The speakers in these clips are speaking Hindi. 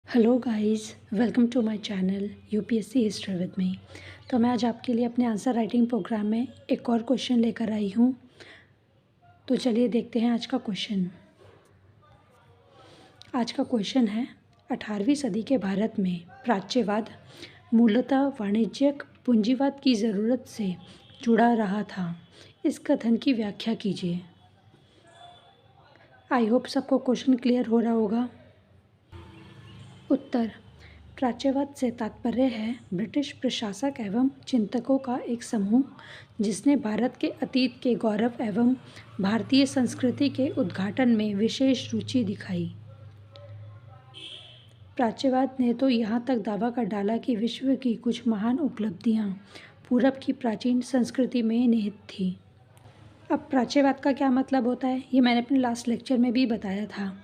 Hello guys, welcome to my channel UPSC history with me. तो मैं आज आपके लिए अपने आंसर राइटिंग प्रोग्राम में एक और क्वेश्चन लेकर आई हूँ। तो चलिए देखते हैं आज का क्वेश्चन। आज का क्वेश्चन है 18वीं सदी के भारत में प्राच्यवाद मूलतः वाणिज्यिक पूंजीवाद की ज़रूरत से जुड़ा रहा था। इस कथन की व्याख्या कीजिए। आई होप सबको क्वेश्चन क्लियर हो रहा होगा। उत्तर: प्राच्यवाद से तात्पर्य है ब्रिटिश प्रशासक एवं चिंतकों का एक समूह जिसने भारत के अतीत के गौरव एवं भारतीय संस्कृति के उद्घाटन में विशेष रुचि दिखाई। प्राच्यवाद ने तो यहाँ तक दावा कर डाला कि विश्व की कुछ महान उपलब्धियाँ पूरब की प्राचीन संस्कृति में निहित थी। अब प्राच्यवाद का क्या मतलब होता है, ये मैंने अपने लास्ट लेक्चर में भी बताया था।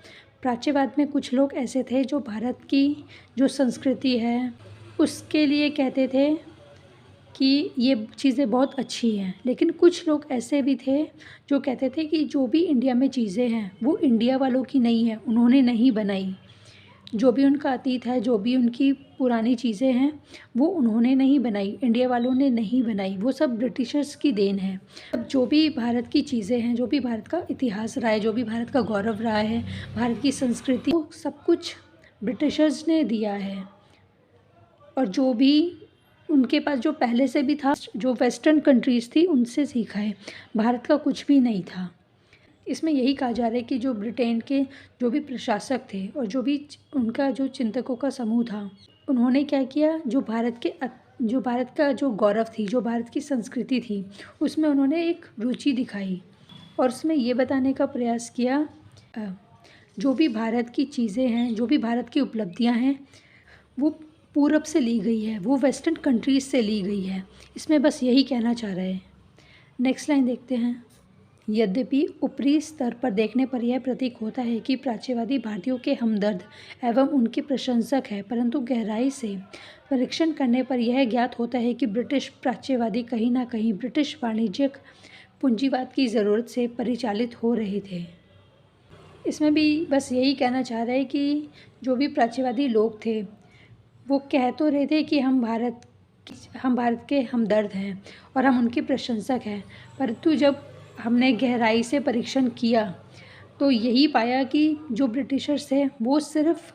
प्राच्यवाद में कुछ लोग ऐसे थे जो भारत की जो संस्कृति है उसके लिए कहते थे कि ये चीज़ें बहुत अच्छी हैं, लेकिन कुछ लोग ऐसे भी थे जो कहते थे कि जो भी इंडिया में चीज़ें हैं वो इंडिया वालों की नहीं है, उन्होंने नहीं बनाई। जो भी उनका अतीत है, जो भी उनकी पुरानी चीज़ें हैं वो उन्होंने नहीं बनाई, इंडिया वालों ने नहीं बनाई, वो सब ब्रिटिशर्स की देन है। अब जो भी भारत की चीज़ें हैं, जो भी भारत का इतिहास रहा है, जो भी भारत का गौरव रहा है, भारत की संस्कृति, वो सब कुछ ब्रिटिशर्स ने दिया है। और जो भी उनके पास जो पहले से भी था, जो वेस्टर्न कंट्रीज़ थी उनसे सीखा है, भारत का कुछ भी नहीं था। इसमें यही कहा जा रहा है कि जो ब्रिटेन के जो भी प्रशासक थे और जो भी उनका जो चिंतकों का समूह था, उन्होंने क्या किया, जो भारत का जो गौरव थी, जो भारत की संस्कृति थी, उसमें उन्होंने एक रुचि दिखाई और उसमें ये बताने का प्रयास किया जो भी भारत की चीज़ें हैं, जो भी भारत की उपलब्धियां हैं वो पूरब से ली गई है, वो वेस्टर्न कंट्रीज़ से ली गई है। इसमें बस यही कहना चाह रहे हैं। नेक्स्ट लाइन देखते हैं। यद्यपि ऊपरी स्तर पर देखने पर यह प्रतीक होता है कि प्राच्यवादी भारतीयों के हमदर्द एवं उनके प्रशंसक है, परंतु गहराई से परीक्षण करने पर यह ज्ञात होता है कि ब्रिटिश प्राच्यवादी कहीं ना कहीं ब्रिटिश वाणिज्यिक पूंजीवाद की ज़रूरत से परिचालित हो रहे थे। इसमें भी बस यही कहना चाह रहे हैं कि जो भी प्राच्यवादी लोग थे वो कह तो रहे थे कि हम भारत के हमदर्द हैं और हम उनके प्रशंसक हैं, परंतु जब हमने गहराई से परीक्षण किया तो यही पाया कि जो ब्रिटिशर्स थे वो सिर्फ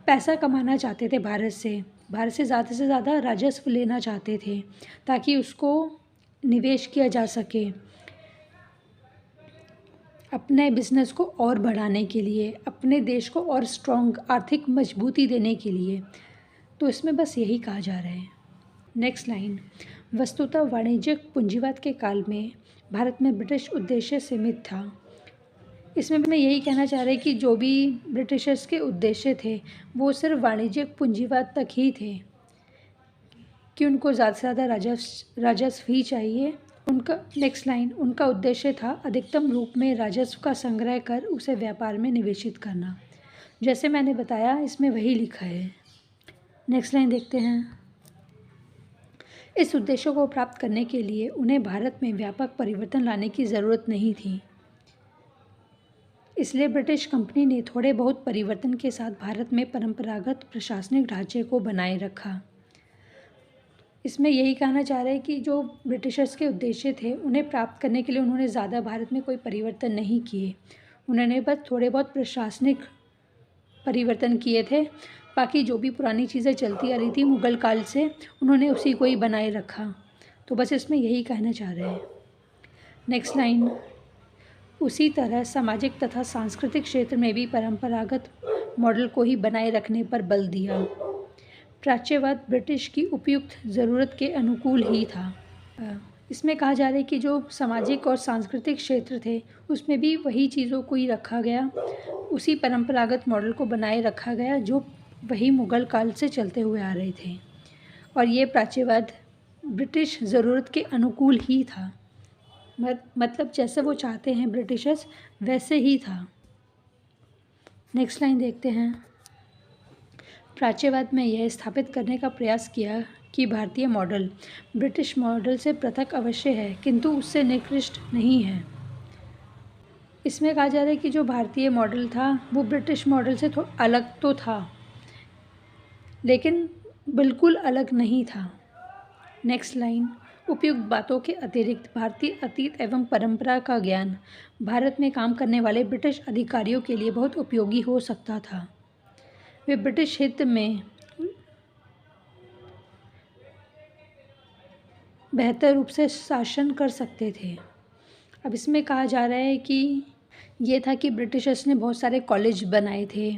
पैसा कमाना चाहते थे, भारत से ज़्यादा राजस्व लेना चाहते थे ताकि उसको निवेश किया जा सके अपने बिजनेस को और बढ़ाने के लिए, अपने देश को और स्ट्रॉन्ग आर्थिक मजबूती देने के लिए। तो इसमें बस यही कहा जा रहा है। Next line. वस्तुतः वाणिज्यिक पूंजीवाद के काल में भारत में ब्रिटिश उद्देश्य सीमित था। इसमें मैं यही कहना चाह रही कि जो भी ब्रिटिशर्स के उद्देश्य थे वो सिर्फ वाणिज्यिक पूंजीवाद तक ही थे कि उनको ज़्यादा से ज़्यादा राजस्व ही चाहिए। उनका नेक्स्ट लाइन, उनका उद्देश्य था अधिकतम रूप में राजस्व का संग्रह कर उसे व्यापार में निवेशित करना। जैसे मैंने बताया इसमें वही लिखा है। नेक्स्ट लाइन देखते हैं। इस उद्देश्य को प्राप्त करने के लिए उन्हें भारत में व्यापक परिवर्तन लाने की ज़रूरत नहीं थी, इसलिए ब्रिटिश कंपनी ने थोड़े बहुत परिवर्तन के साथ भारत में परंपरागत प्रशासनिक ढांचे को बनाए रखा। इसमें यही कहना चाह रहे हैं कि जो ब्रिटिशर्स के उद्देश्य थे उन्हें प्राप्त करने के लिए उन्होंने ज़्यादा भारत में कोई परिवर्तन नहीं किए, उन्होंने बस थोड़े बहुत प्रशासनिक परिवर्तन किए थे। बाकी जो भी पुरानी चीज़ें चलती आ रही थी मुग़ल काल से, उन्होंने उसी को ही बनाए रखा। तो बस इसमें यही कहना चाह रहे हैं। Next line. उसी तरह सामाजिक तथा सांस्कृतिक क्षेत्र में भी परंपरागत मॉडल को ही बनाए रखने पर बल दिया। प्राच्यवाद ब्रिटिश की उपयुक्त ज़रूरत के अनुकूल ही था। इसमें कहा जा रहा है कि जो सामाजिक और सांस्कृतिक क्षेत्र थे उसमें भी वही चीज़ों को ही रखा गया, उसी परंपरागत मॉडल को बनाए रखा गया जो वही मुग़ल काल से चलते हुए आ रहे थे, और ये प्राच्यवाद ब्रिटिश ज़रूरत के अनुकूल ही था। मतलब जैसे वो चाहते हैं ब्रिटिशर्स वैसे ही था। नेक्स्ट लाइन देखते हैं। प्राच्यवाद में यह स्थापित करने का प्रयास किया कि भारतीय मॉडल ब्रिटिश मॉडल से पृथक अवश्य है किंतु उससे निकृष्ट नहीं है। इसमें कहा जा रहा है कि जो भारतीय मॉडल था वो ब्रिटिश मॉडल से थोड़ा अलग तो था, लेकिन बिल्कुल अलग नहीं था। नेक्स्ट लाइन, उपयुक्त बातों के अतिरिक्त भारतीय अतीत एवं परंपरा का ज्ञान भारत में काम करने वाले ब्रिटिश अधिकारियों के लिए बहुत उपयोगी हो सकता था। वे ब्रिटिश हित में बेहतर रूप से शासन कर सकते थे। अब इसमें कहा जा रहा है कि ये था कि ब्रिटिशर्स ने बहुत सारे कॉलेज बनाए थे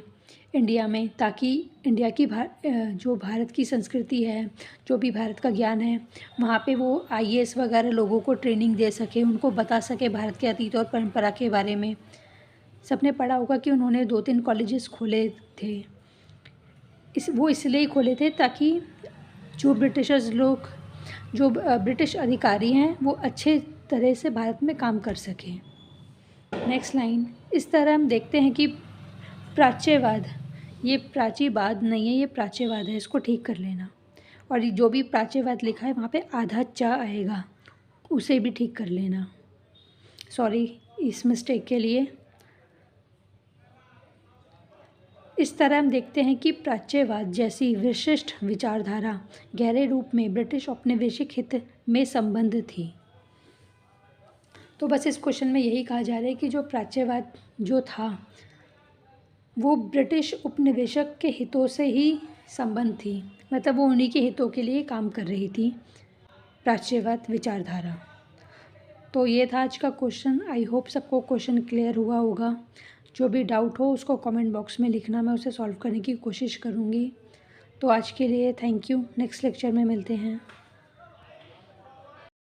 इंडिया में, ताकि इंडिया की जो भारत की संस्कृति है, जो भी भारत का ज्ञान है, वहाँ पे वो आईएएस वगैरह लोगों को ट्रेनिंग दे सके, उनको बता सके भारत के अतीत और परंपरा के बारे में। सबने पढ़ा होगा कि उन्होंने 2-3 कॉलेजेस खोले थे। वो इसलिए खोले थे ताकि जो ब्रिटिशर्स लोग, जो ब्रिटिश अधिकारी हैं, वो अच्छे तरह से भारत में काम कर सकें। नेक्स्ट लाइन, इस तरह हम देखते हैं कि प्राच्यवाद, ये प्राचीवाद नहीं है, ये प्राच्यवाद है, इसको ठीक कर लेना। और जो भी प्राच्यवाद लिखा है वहाँ पे आधा चा आएगा, उसे भी ठीक कर लेना। सॉरी इस मिस्टेक के लिए। इस तरह हम देखते हैं कि प्राच्यवाद जैसी विशिष्ट विचारधारा गहरे रूप में ब्रिटिश औपनिवेशिक हित में संबंध थी। तो बस इस क्वेश्चन में यही कहा जा रहा है कि जो प्राच्यवाद जो था वो ब्रिटिश उपनिवेशक के हितों से ही संबंध थी, मतलब वो उन्हीं के हितों के लिए काम कर रही थी प्राच्यवाद विचारधारा। तो ये था आज का क्वेश्चन। आई होप सबको क्वेश्चन क्लियर हुआ होगा। जो भी डाउट हो उसको कमेंट बॉक्स में लिखना, मैं उसे सॉल्व करने की कोशिश करूँगी। तो आज के लिए थैंक यू। नेक्स्ट लेक्चर में मिलते हैं।